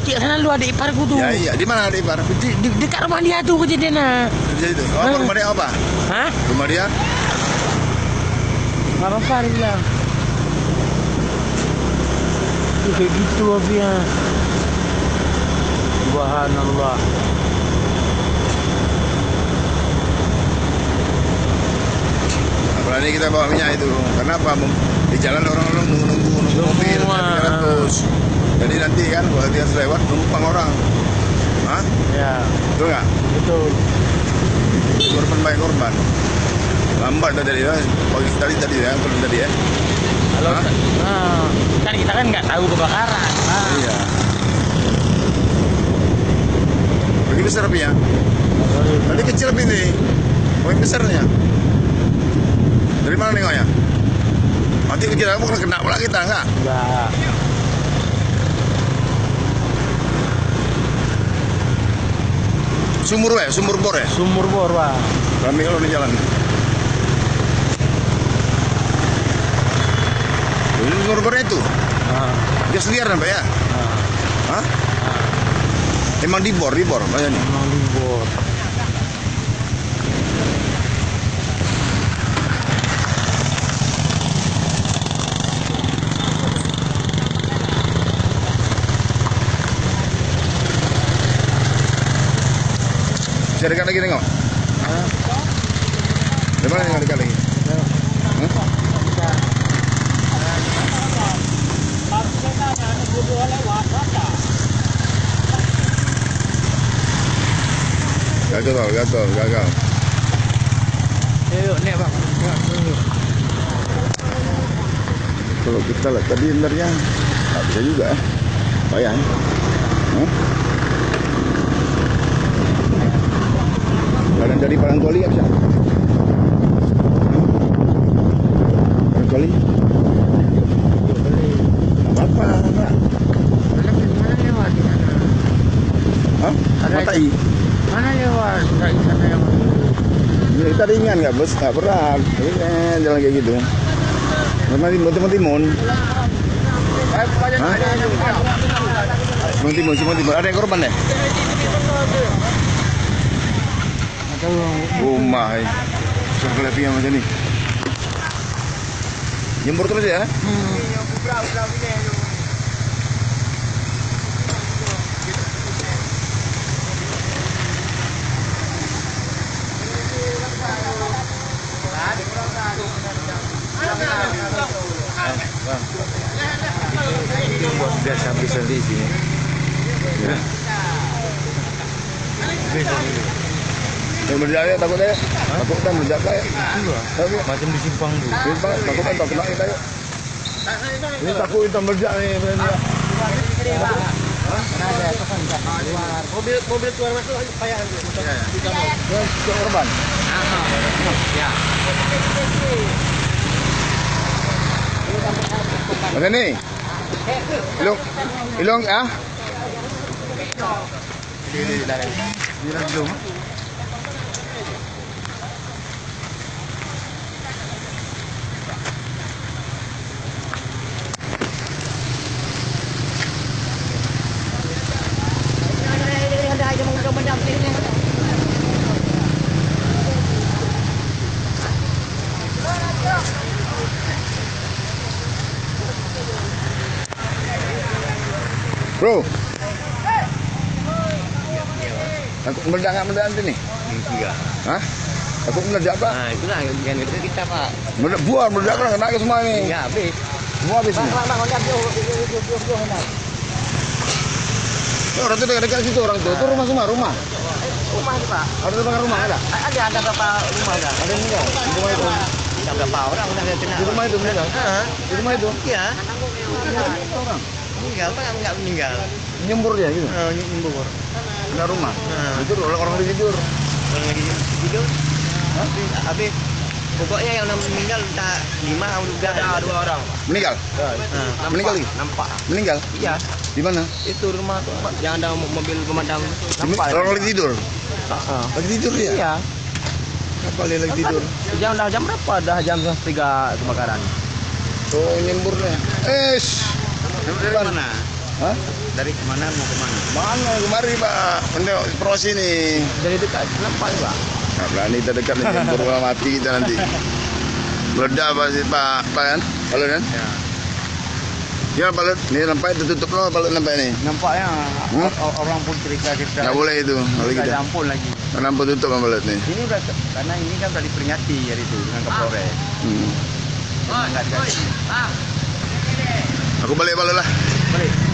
Nanti sana lu ada iparku tuh. Ya iya, di mana ada ipar? Di dekat rumah dia tuh kejadiannya. Jadi itu. Oh, rumah dia apa? Hah? Rumah dia? Gak apa-apa dia bilang. Kayak gitu apinya. Subhanallah. Apalagi kita bawa minyak itu. Karena apa? Di jalan orang-orang nunggu mobil terus. Jadi nanti kan kalau dia lewat numpang orang. Hah? Ya. Betul nggak? Betul. Korban baik korban. Lambat tadi ya. Tadi ya, turun tadi ya. Kalau kan kita kan nggak tahu kebakaran. Iya. Begini besar apinya. Tadi kecil api ini. Poin besarnya. Dari mana nengoknya? Nanti kecil apa kena pula kita enggak? Enggak. Sumur bor ya? Sumur bor, Pak. Kami kalau di jalan. Ini sumur bornya itu? Dia sendirian Pak ya? Hah? Emang dibor banyak nih? Emang dibor. Bisa dekat lagi tengok? Di mana tengok dekat lagi? Gagal. Yuk, nih Bang. Kalau kita lihat tadi sebenarnya nggak bisa juga ya. Payah ya. Kadang dari Parang Toli ya bisa. Parang Toli. Apa? Mana lewat di sana? Hah? Matai. Mana lewat? Enggak di sana yang Ini kita ringan nggak bos? Nggak berat. Ringan jalan kayak gitu. Karena timun. Timun. Ada yang korban deh? Rumah lebih yang macam ni. Jembur terus ya? buat gas habis di sini. Ya. Yang berjaya takut ya? Takut kan berjaya ya? Macam di simpang tu. Takut kan takut kita yuk. Ini takut hitam berjaya nih. Mobil keluar masuk payah Korban. Ya. Macam ni. Ilong ah. Dia ilong. Bro, takut meledak nggak meledak nanti nih? Iya. Hah? Takut meledak Pak? Nah, itulah yang itu kita Pak. Meledak kan kena ke semua nih. Iya, habis. Semua habis nih. Orang itu dekat situ orang itu rumah semua rumah. Rumah itu Pak. Ada terbakar rumah ada? Ada berapa rumah ada? Ada yang meninggal di rumah itu. Ada berapa orang udah kena. Di rumah itu meninggal. Di rumah itu. Iya. Orang. Meninggal Pak, enggak meninggal. Nyembur dia gitu. Nyembur. Di rumah. Itu orang lagi tidur. Orang lagi tidur. Habis pokoknya yang meninggal tak 5 udah ada 2 orang. Meninggal? Meninggal lagi? Nampak. Meninggal? Iya. Di mana? Itu rumah tuh Pak, yang ada mobil pemadam. Nampak. Orang lagi tidur. Lagi tidur dia? Iya. Apa dia lagi tidur? Jam berapa? Dah jam 3 kebakaran. Oh, nyemburnya. Di Dari mana? Hah? Dari mana mau kemana? Mana kemari Pak? Untuk prosi nih. Dari dekat, nampak Pak. Nggak berani terdekat nih, jempol mati kita nanti. Meledak Pak kan? Balut kan? Ya. Ya balut, nih nampak tertutup loh balut nampak nih. Nampaknya orang pun cerita kita. Nggak boleh itu, kalau Kita kita. ampun lagi. Kenapa tutup sama balut nih? Ini udah karena ini kan udah diperingati hari itu dengan Kapolres. Hmm. Nggak dikasih. Aku balik balut lah. Balik.